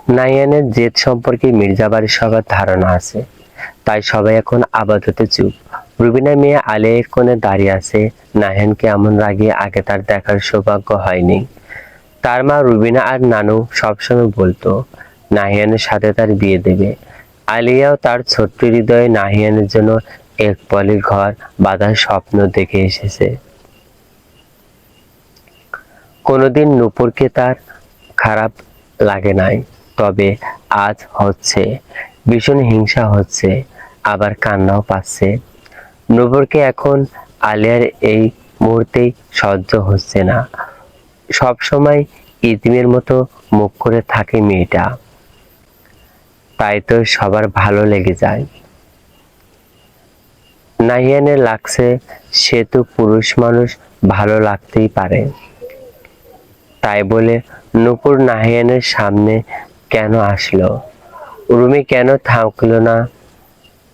নাহিয়ানের জেদ সম্পর্কে মির্জা বাড়ির সবার ধারণা আছে, তাই সবাই এখন আপাতত চুপ। রুবিনা মেয়ে আলিয়া এক কোণে দাঁড়িয়ে আছে। নাহিয়ানকে এমন রাগিয়ে আগে তার দেখার সৌভাগ্য হয়নি। তার মা রুবিনা আর নানু সবসময় বলতো নাহিয়ানের সাথে তার বিয়ে দেবে। আলিয়াও তার ছোট্ট হৃদয়ে নাহিয়ানের জন্য এক পলের ঘর বাঁধার স্বপ্ন দেখে এসেছে। কোনোদিন নূপুরকে তার খারাপ লাগে নাই, তবে আজ হচ্ছে। ভীষণ হিংসা হচ্ছে, আবার কান্নাও পাচ্ছে। নূপুরকে এখন আলিয়ার এই মুহূর্তেই সহ্য হচ্ছে না। সব সময় ইতিমের মতো মুখ করে থাকে মেয়েটা, তাই তো সবার ভালো লেগে যায়। নাহিয়ানের লাগছে সে তো পুরুষ মানুষ, ভালো লাগতেই পারে। তাই বলে নূপুর নাহিয়ানের সামনে কেন আসলো? রুমি কেন থাকলো না?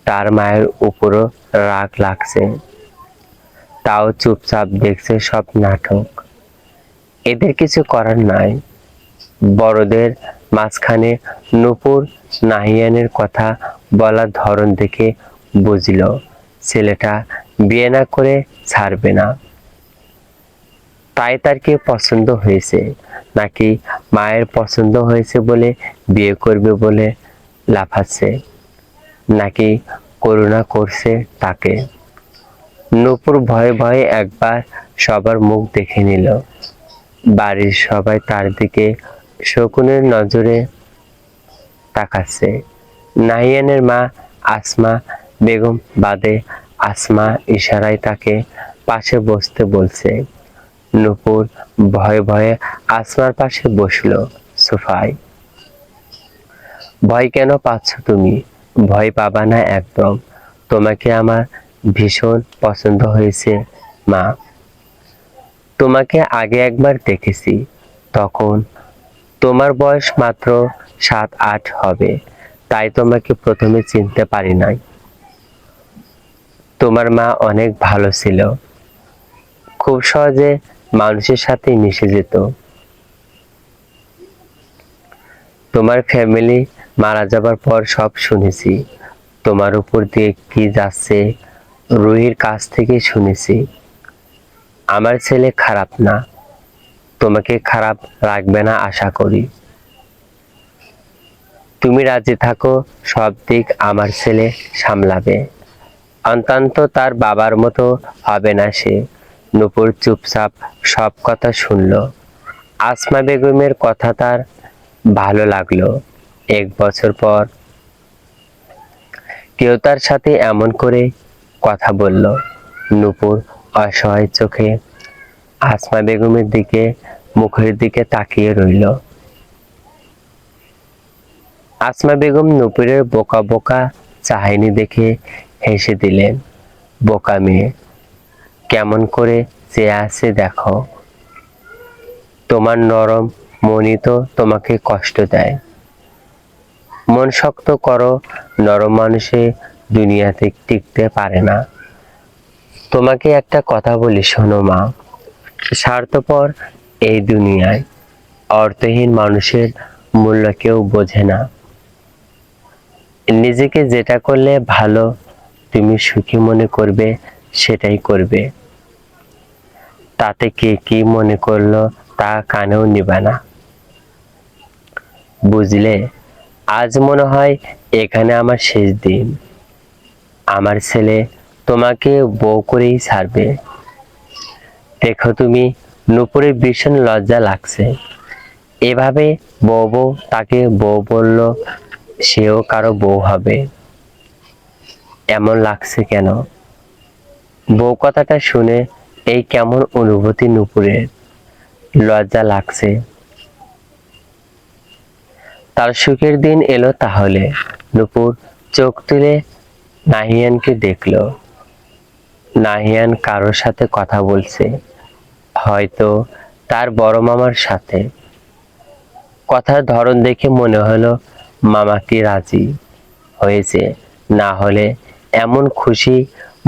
তার মায়ের উপরও রাগ লাগছে, তাও চুপচাপ দেখছে সব নাটক। এদের কিছু করার নাই। বড়দের মাঝখানে নূপুর নাহিয়ানের কথা বলার ধরন দেখে বুঝল ছেলেটা বিয়ে না করে ছাড়বে না। তাই তার কি পছন্দ হয়েছে, নাকি মায়ের পছন্দ হয়েছে বলে বিয়ে করবে বলে লাফাচ্ছে, নাকি করুণা করছে তাকে? নূপুর ভয়ে ভয়ে একবার সবার মুখ দেখে নিল। বাড়ির সবাই তার দিকে শকুনের নজরে তাকাচ্ছে। নাহিয়ানের মা আসমা বেগম বাদে আসমা ইশারায় তাকে পাশে বসতে বলছে। নূপুর ভয়ে ভয়ে আসমার পাশে বসলো সোফায়। ভয় কেন পাচ্ছ তুমি? ভয় পাবা না একদম। তোমাকে আমার ভীষণ পছন্দ হয়েছে মা। তোমাকে আগে একবার দেখেছি, তখন তোমার বয়স মাত্র 7-8 হবে, তাই তোমাকে প্রথমে চিনতে পারি নাই। তোমার মা অনেক ভালো ছিল, খুব সহজে মানুষের সাথে মিশে যেত। তোমার ফ্যামিলি মারা যাবার পর সব শুনেছি। তোমার উপর দিয়ে কি যাচ্ছে রুহির কাছ থেকে শুনেছি। আমার ছেলে খারাপ না, তোমাকে খারাপ রাখবে না আশা করি। তুমি রাজি থাকো, সব দিক আমার ছেলে সামলাবে। অন্তত তার বাবার মতো হবে না সে। নূপুর চুপচাপ সব কথা শুনল। আসমা বেগমের কথা তার ভালো লাগলো। 1 বছর পর কেউ তার সাথে এমন করে কথা বলল। নূপুর অসহায় চোখে আসমা বেগমের দিকে মুখের দিকে তাকিয়ে রইল। আসমা বেগম নূপুরের বোকা বোকা চাহনি দেখে হেসে দিলেন। বোকা মেয়ে, কেমন করে চেয়ে আছে দেখো। তোমার নরম মনই তো তোমাকে কষ্ট দেয়। মন শক্ত করো, নরম মানুষে দুনিয়াতে টিকতে পারে না। তোমাকে একটা কথা বলি শোনো মা, স্বার্থপর এই দুনিয়ায় অর্থহীন মানুষের মূল্য কেউ বোঝে না। নিজেকে যেটা করলে ভালো তুমি সুখী মনে করবে সেটাই করবে। তাতে কে কি মনে করলো তা কানেও নিবে না, বুঝলে? আজ মনে হয় এখানে আমার শেষ দিন। আমার ছেলে তোমাকে বউ করেই ছাড়বে। দেখো তুমি, নূপুরের ভীষণ লজ্জা লাগছে। এভাবে বউ বউ তাকে বউ বলল, সেও কারো বউ হবে। এমন লাগছে কেন? বউ কথাটা শুনে এই কেমন অনুভূতি নূপুরের। লজ্জা লাগছে। তার সুখের দিন এলো তাহলে। নূপুর চোখ তুলে নাহিয়ানকে দেখলো। নাহিয়ান কারোর সাথে কথা বলছে, হয়তো তার বড় মামার সাথে। কথার ধরন দেখে মনে হলো মামা কি রাজি হয়েছে, না হলে এমন খুশি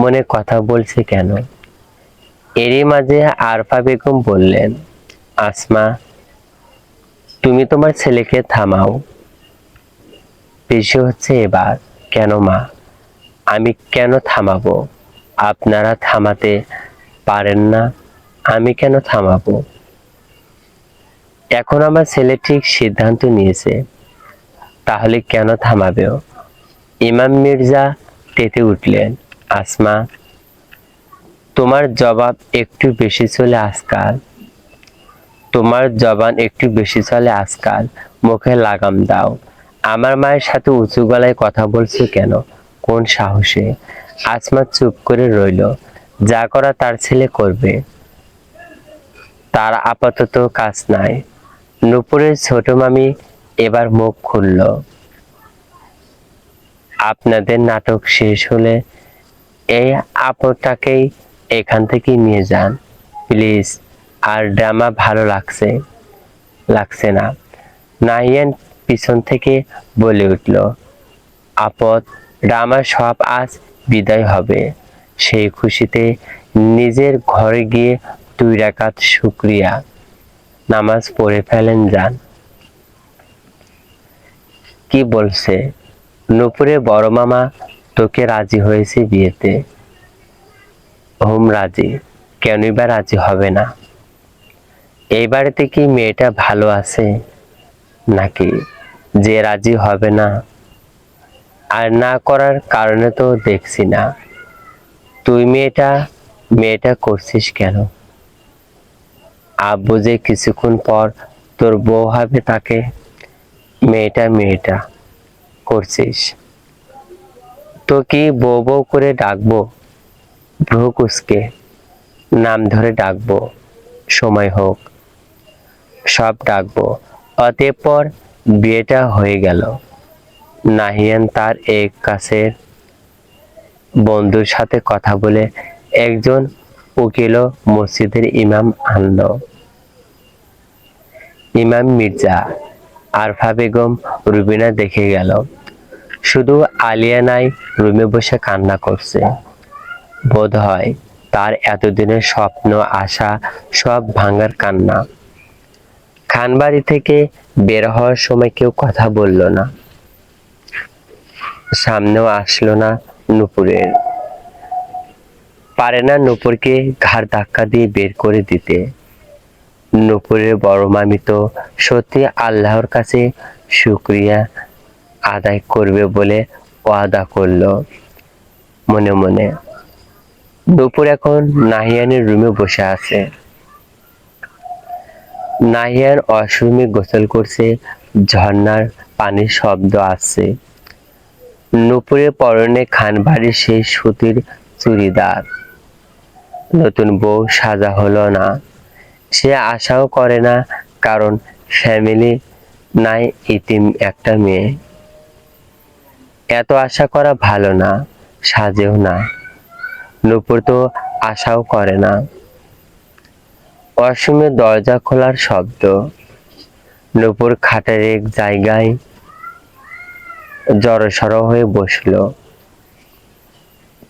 মনে কথা বলছে কেন? এরই মাঝে আরফা বেগম বললেন, আসমা তুমি তোমার ছেলেকে থামাও। বেশি হচ্ছে এবার। কেন মা? আমি কেন থামাবো? আপনারা থামাতে পারেন না, আমি কেন থামাবো? এখন আমার ছেলে ঠিক সিদ্ধান্ত নিয়েছে, তাহলে কেন থামাবেও? ইমাম মির্জা তেতে উঠলেন। আসমা, তোমার জবাব একটু বেশি চলে আজকাল। তোমার জবান একটু বেশি চলে আজকাল। মুখে লাগাম দাও। আমার মায়ের সাথে উঁচু গলায় কথা বলছো কেন? কোন সাহসে? আসমা চুপ করে রইল। যা করা তার ছেলে করবে, তার আপাতত কাজ নাই। নূপুরের ছোট মামি এবার মুখ খুলল। আপনাদের নাটক শেষ হলে এই আপদটাকেই এখান থেকে নিয়ে যান প্লিজ। আর ড্রামা ভালো লাগছে না। নাহিয়ান পিছন থেকে বলে উঠল, আপদ, ড্রামা সব আজ বিদায় হবে। সেই খুশিতে নিজের ঘরে গিয়ে 2 রাকাত শুকরিয়া নামাজ পড়ে ফেলেন যান। কি বলছে? নূপুরের বড় মামা তোকে রাজি হয়েছে বিয়েতে। হুম রাজি। কেনই বা রাজি হবে না? এই বাড়িতে কি মেয়েটা ভালো আছে নাকি যে রাজি হবে না? আর না করার কারণে তো দেখছি না। তুই মেয়েটা করছিস কেন? আব্বু যে কিছুক্ষণ পর তোর বউ হবে তাকে মেয়েটা করছিস। তো কি বউ বউ করে ডাকবো? ভ্রু কুঁচকে নাম ধরে ডাকবো, সময় হোক সব ডাকবো। অতঃপর বিয়েটা হয়ে গেল। নাহিয়ান তার এক কাছের বন্ধুর সাথে কথা বলে একজন উকিল ও মসজিদের ইমাম আনলো। ইমাম মির্জা। আরফা বেগম রুবিনা দেখে গেল। শুধু আলিয়া নাই, রুমে বসে কান্না করছে। বোধ হয় তার এতদিনের স্বপ্ন আশা সব ভাঙার কান্না। খানবাড়ি থেকে বের হওয়ার সময় কেউ কথা বলল না, সামনেও আসলো না নূপুরের। পারে না নূপুরকে ঘাড় ধাক্কা দিয়ে বের করে দিতে। নূপুরের বড় মামি তো সত্যি আল্লাহর কাছে শুকরিয়া আদায় করবে বলে ওয়াদা করলো মনে মনে। নূপুর এখন নাহিয়ানের রুমে বসে আছে। নাহিয়ান ওয়াশরুমে গোসল করছে, ঝর্ণার পানির শব্দ আসছে। নূপুরের পরনে খানবাড়ির সেই সুতির চুড়িদার। নতুন বউ সাজা হলো না, সে আশাও করে না, কারণ ফ্যামিলি নাই, ইতিম একটা মেয়ে। এত আশা করা ভালো না, সাজেও না। নূপুর তো আশাও করে না। ওয়াশরুমের দরজা খোলার শব্দ। নূপুর খাটের এক জায়গায় জড়সড় হয়ে বসলো।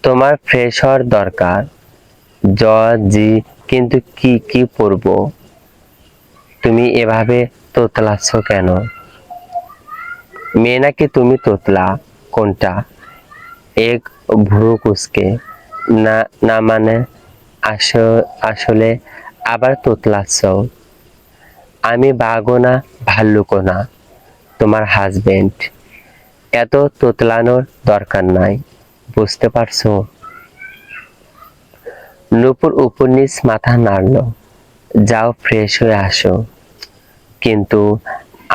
তোমার ফ্রেশ হওয়ার দরকার। জি, কিন্তু কি পরবো? তুমি এভাবে তোতলাচ্ছ কেন? মেয়ে নাকি তুমি তোতলা? কোনটা? এক ভ্রু কুঁচকে না না মানে আসলে আবার তোতলাচ্ছ। আমি বাঘও না, ভাল্লুকও না, তোমার হাজবেন্ড। এত তোতলানোর দরকার নাই, বুঝতে পারছো? নূপুর উপর নিচ মাথা নাড়ল। যাও ফ্রেশ হয়ে আসো। কিন্তু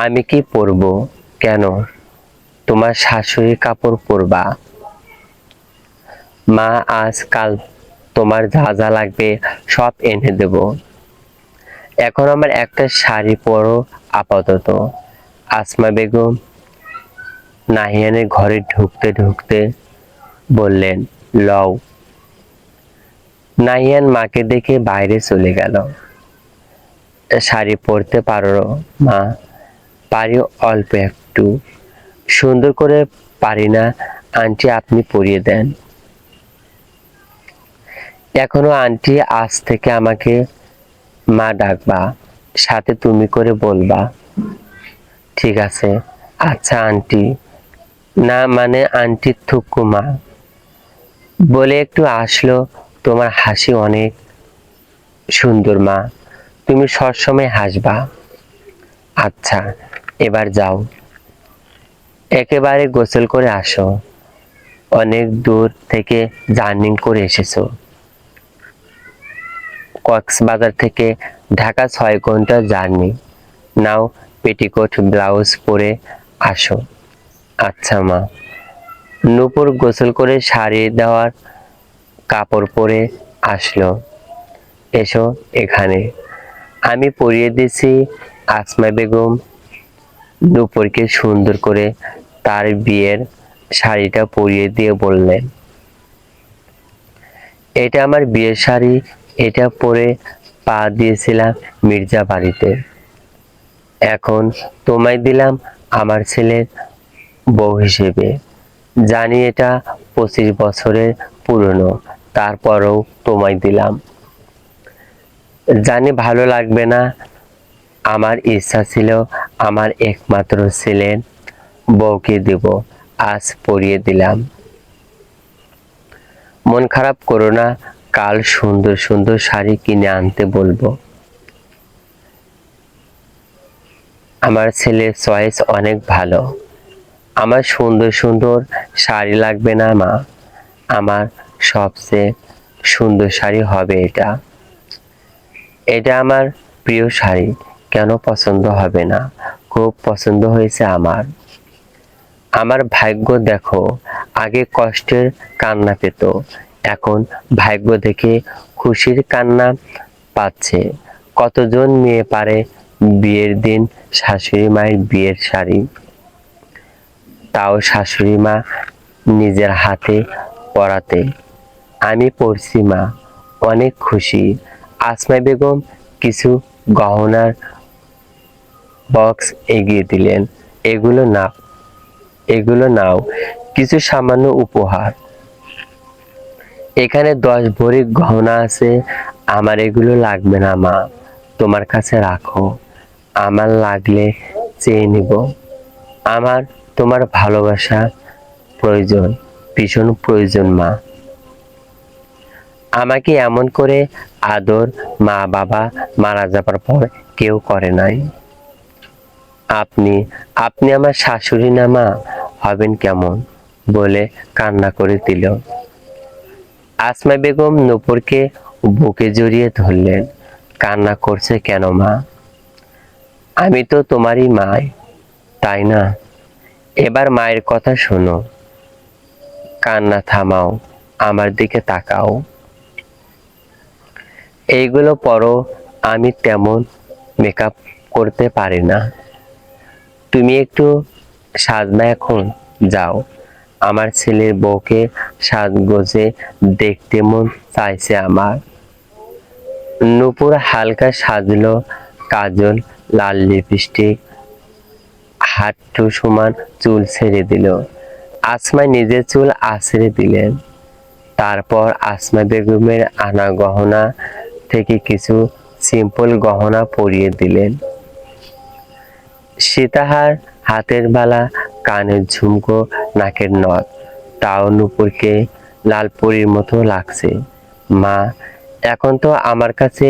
আমি কি পরবো? কেন? তোমার শাশুড়ির কাপড় পরবা। মা আজ কাল তোমার যা যা লাগবে সব এনে দেব। এখন আমার একটা শাড়ি পরো আপাতত। আসমা বেগম নাহিয়ানের ঘরে ঢুকতে ঢুকতে বললেন, লও। নাহিয়ান মাকে দেখে বাইরে চলে গেল। শাড়ি পরতে পারো মা? পারি, অল্প একটু। সুন্দর করে পারি না আন্টি, আপনি পরিয়ে দেন। এখনো আন্টি, আজ থেকে আমাকে মা ডাকবা, সাথে তুমি করে বলবা। ঠিক আছে, আচ্ছা আন্টি। না মানে আন্টি থুকু মা বলে একটু আসলো। তোমার হাসি অনেক সুন্দর মা, তুমি সবসময় হাসবা। আচ্ছা, এবার যাও, একেবারে গোসল করে আসো। অনেক দূর থেকে জার্নি করে এসেছো। কক্সবাজার থেকে ঢাকা 6 ঘন্টা জার্নি। নাও পেটিকোট ব্লাউজ পরে আসো। আচ্ছা মা। নূপুর গোসল করে শাড়ি দেওয়ার কাপড় পরে আসলো। এসো এখানে, আমি পরিয়ে দিছি। আসমা বেগম নূপুরকে সুন্দর করে তার বিয়ের শাড়িটা পরিয়ে দিয়ে বললেন, এটা আমার বিয়ের শাড়ি, এটা পরে পা দিয়েছিলাম মির্জা বাড়িতে। এখন তোমায় দিলাম আমার ছেলের বউ হিসেবে। জানি এটা 25 বছরের পুরনো, তারপরেও তোমায় দিলাম। জানি ভালো লাগবে না, আমার ইচ্ছা ছিল আমার একমাত্র ছেলের বউকে দেব, আজ পরিয়ে দিলাম। মন খারাপ করো না, কাল সুন্দর সুন্দর শাড়ি কিনে আনতে বলবো। আমার ছেলের চয়েস অনেক ভালো। আমার সুন্দর সুন্দর শাড়ি লাগবে না মা, আমার সবচেয়ে সুন্দর শাড়ি হবে এটা। এটা আমার প্রিয় শাড়ি, কেন পছন্দ হবে না? খুব পছন্দ হয়েছে আমার। আমার ভাগ্য দেখো, আগে কষ্টের কান্না পেত, এখন ভাগ্য দেখে খুশির কান্না পাচ্ছে। কতজন মেয়ে পারে বিয়ের দিন শাশুড়ি মায়ের বিয়ের শাড়ি, তাও শাশুড়ি মা নিজের হাতে পরাতে। আমি পরছি মা, অনেক খুশি। আসমা বেগম কিছু গহনার বক্স এগিয়ে দিলেন। এগুলো নাও, কিছু সামান্য উপহার। এখানে 10 ভরি গহনা আছে, আমার এগুলো লাগবে না মা, তোমার কাছে রাখো, আমার লাগলে চেয়ে নিব। আমার তোমার ভালোবাসা প্রয়োজন, ভীষণ প্রয়োজন মা। আমাকে এমন করে আদর মা বাবা মারা যাবার পর কেউ করে নাই। আপনি আপনি আমার শাশুড়ি না মা, হবেন কেমন? বলে কান্না করে দিল। আসমা বেগম নূপুরকে বুকে জড়িয়ে ধরলেন। কান্না করছে কেন মা? আমি তো তোমারই মা, তাই না? এবার মায়ের কথা শোনো, কান্না থামাও, আমার দিকে তাকাও। এইগুলো পরো, আমি তেমন মেকআপ করতে পারি না। তুমি একটু সাজনা, এখন যাও। আমার ছেলের বউকে সাজগোজে দেখতে মন চাইছে আমার। নূপুর হালকা সাজলো, কাজল, লাল লিপস্টিক, হাঁটু সমান চুল ছেড়ে দিল। আসমা নিজের চুল আছড়ে দিলেন। তারপর আসমা বেগমের আনা গহনা থেকে কিছু সিম্পল গহনা পরিয়ে দিলেন। সীতাহার, হাতের বালা, কানের ঝুমকো, নাকের নথ, তাও নূপুরকে লালপরীর মতো লাগছে। মা, এখন তো আমার কাছে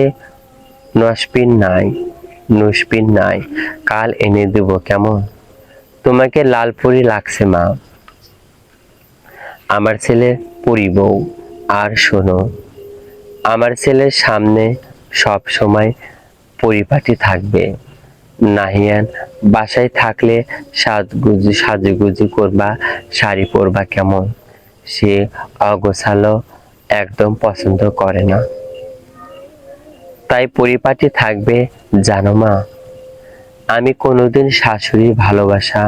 নুসপিন নাই, কাল এনে দেব কেমন? তোমাকে লালপরী লাগছে মা, আমার ছেলে পরি বউ। আর শোনো, আমার ছেলের সামনে সব সময় পরিপাটি থাকবে। নাহিয়ান বাসায় থাকলে সাজুগুজু করবা, শাড়ি পরবা কেমন? সে অগোছালো একদম পছন্দ করে না, তাই পরিপাটি থাকবে। জানো মা, আমি কোনোদিন শাশুড়ির ভালোবাসা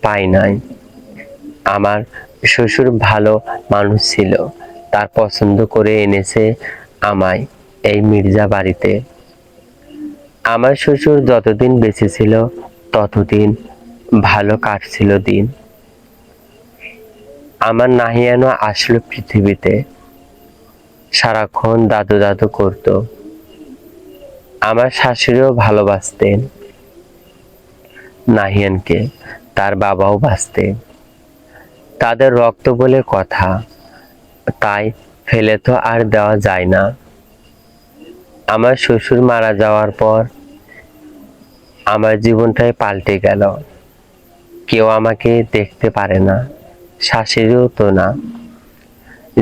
পাই নাই। আমার শ্বশুর ভালো মানুষ ছিল, তার পছন্দ করে এনেছে আমায় এই মির্জা বাড়িতে। আমার শ্বশুর যতদিন বেঁচে ছিল ততদিন ভালো কাটছিল দিন। আমার নাহিয়ানও আসলো পৃথিবীতে, সারাক্ষণ দাদু দাদু করত। আমার শাশুড়িও ভালোবাসতেন নাহিয়ানকে, তার বাবাও বাঁচতেন। তাদের রক্ত বলে কথা, তাই ফেলে তো আর দেওয়া যায় না। আমার শ্বশুর মারা যাওয়ার পর আমার জীবনটাই পাল্টে গেল। কেউ আমাকে দেখতে পারে না, শাশুড়িও তো না।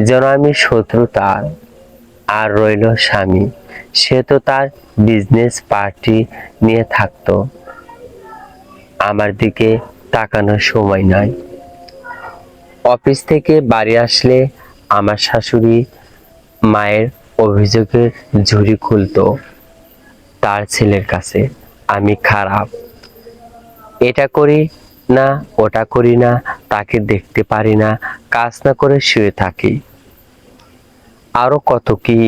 যেন আমি শত্রু তার। আর রইল স্বামী, সে তো তার বিজনেস পার্টি নিয়ে থাকতো। আমার দিকে তাকানোর সময় নাই। অফিস থেকে বাড়ি আসলে আমার শাশুড়ি মায়ের অভিযোগের ঝুড়ি খুলতো তার ছেলের কাছে। আমি খারাপ, এটা করি না, ওটা করি না, তাকে দেখতে পারি না, কাজ না করে শুয়ে থাকি, আরো কত কি।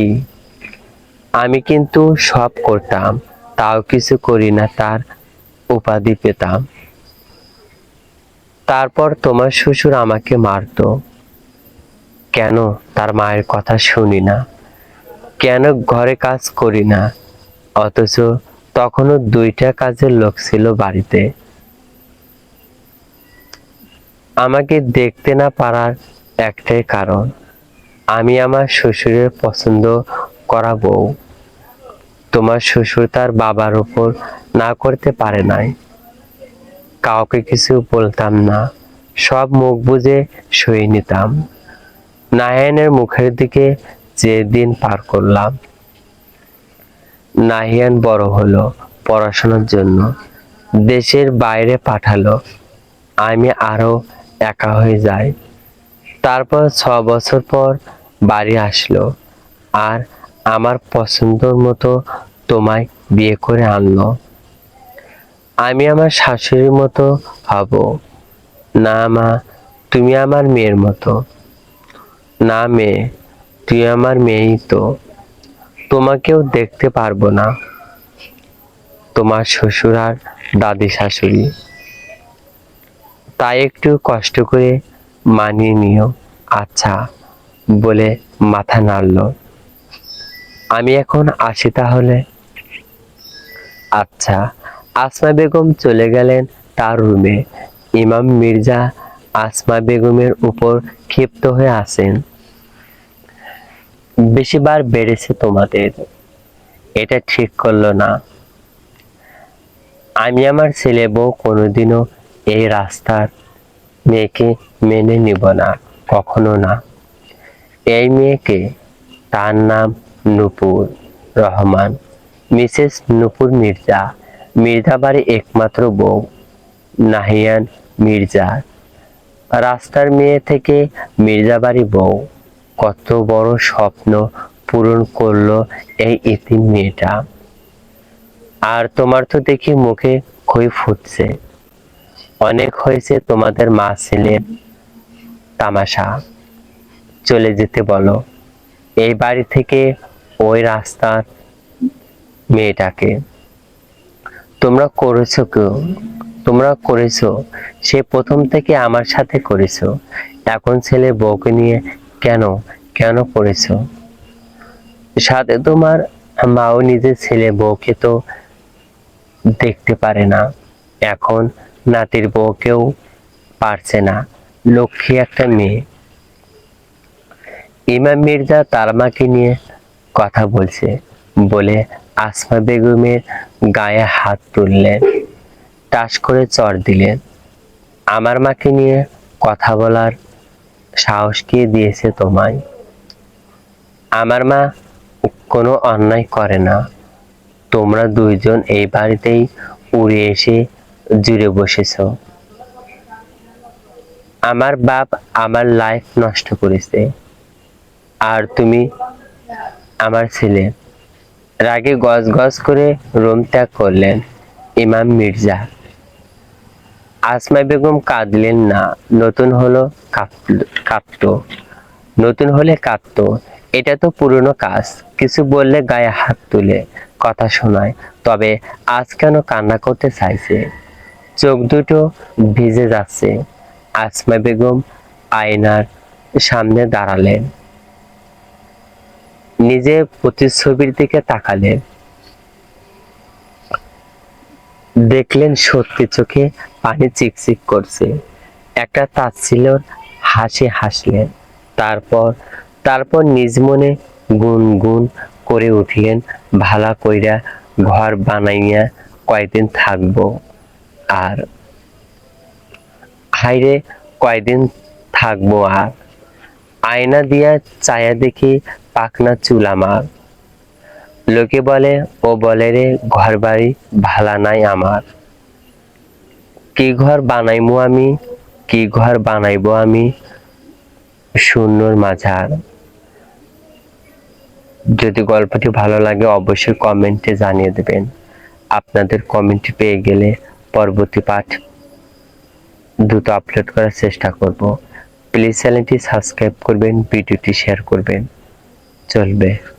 আমি কিন্তু সব করতাম, তাও কিছু করি না, তার উপাধি পেতাম। তারপর তোমার শ্বশুর আমাকে মারতো। কেন তার মায়ের কথা শুনি না? কেন ঘরে কাজ করি না? অথচ তখনও 2টা কাজের লোক ছিল বাড়িতে। আমাকে দেখতে না পারার একটাই কারণ, আমি আমার শ্বশুরের পছন্দ করা বউ। তোমার শ্বশুর তার বাবার উপর না করতে পারে নাই। কাউকে কিছু বলতাম না, সব মুখ বুজে সয়ে নিতাম। নাহিয়ানের মুখের দিকে যে দিন পার করলাম। নাহিয়ান বড় হলো, পড়াশোনার জন্য দেশের বাইরে পাঠালো। আমি আরো একা হয়ে যাই। তারপর 6 বছর পর বাড়ি আসলো আর আমার পছন্দের মতো তোমায় বিয়ে করে আনলো। আমি আমার শাশুড়ির মতো হব না? মা, তুমি আমার মেয়ের মতো। না মেয়ে, তুই আমার মেয়েই তো। তোমাকেও দেখতে পারবো না। তোমার শ্বশুর আর দাদি শাশুড়ি, তাই একটু কষ্ট করে মানিয়ে নিও। আচ্ছা বলে মাথা নাড়ল। আমি এখন আসি তাহলে। আচ্ছা। আসমা বেগম চলে গেলেন তার রুমে। ইমাম মির্জা আসমা বেগমের উপর ক্ষিপ্ত হয়ে আছেন। বেশিবার বেড়েছে তোমাদের, এটা ঠিক করলো না। আমি আমার ছেলে বউ কোনোদিনও এই রাস্তার মেয়েকে মেনে নিব না, কখনো না। এই মেয়েকে, তার নাম নূপুর রহমান, মিসেস নূপুর মির্জা, মির্জা বাড়ির একমাত্র বউ। নাহিয়ান মির্জা রাস্তার মেয়ে থেকে মির্জা বাড়ি বউ। কত বড় স্বপ্ন পূরণ করলো এই ইতিম মেয়েটা। আর তোমার তো দেখি মুখে খই ফুটছে। অনেক হয়েছে তোমাদের মা ছেলের তামাশা। চলে যেতে বলো এই বাড়ি থেকে ওই রাস্তার মেয়েটাকে। তোমরা করেছো কেউ? তোমরা করেছো, সে প্রথম থেকে আমার সাথে করেছো। এখন ছেলে বউকে নিয়ে কেন কেন করেছো? সাথে তোমার মাও নিজের ছেলে বউকে তো দেখতে পারে না। এখন নাতির বউকেও পারছে না। লক্ষ্মী একটা মেয়ে। ইমাম মির্জা তার মাকে নিয়ে কথা বলছে বলে আসমা বেগমের গায়ে হাত তুললেন, টাস করে চড় দিলেন। আমার মাকে নিয়ে কথা বলার সাহস কে দিয়েছে তোমায়? আমার মা কোনো অন্যায় করে না। তোমরা দুইজন এই বাড়িতেই উড়ে এসে জুড়ে বসেছ। আমার বাপ আমার লাইফ নষ্ট করেছে, আর তুমি আমার ছেলে। রাগে গজ গজ করে রুম ত্যাগ করলেন ইমাম মির্জা। আসমা বেগম কাঁদলেন না, নতুন হলো কাঁপতো। নতুন হলে কাঁদতো। এটা তো পুরনো কাজ। কিছু বললে গায়ে হাত তুলে কথা শোনায়। তবে আজ কেন কান্না করতে চাইছে? চোখ দুটো ভিজে যাচ্ছে। আসমা বেগম আয়নার সামনে দাঁড়ালেন, নিজের প্রতিচ্ছবির দিকে তাকালেন। দেখলেন সত্যি চোখে পানি চিকচিক করছে। একটা তাচ্ছিল্যের হাসি হাসলেন। তারপর তারপর নিজ মনে গুনগুন করে উঠলেন, ভালা কইরা ঘর বানাইয়া কয়দিন থাকবো। আর হাইরে কয়দিন থাকবো আর। আয়না দিয়া চায়া দেখি পাকনা চুল আমার। লোকে বলে ও বলে রে ঘর বাড়ি ভালা নাই আমার। কি ঘর বানাইমু আমি, কি ঘর বানাইবো আমি, শূন্যর মাঝার। যদি গল্পটি ভালো লাগে অবশ্যই কমেন্টে জানিয়ে দেবেন। আপনাদের কমেন্ট পেয়ে গেলে পরবর্তী পাঠ দ্রুত আপলোড করার চেষ্টা করব। প্লিজ চ্যানেলটি সাবস্ক্রাইব করবেন, ভিডিওটি শেয়ার করবেন, চলবে।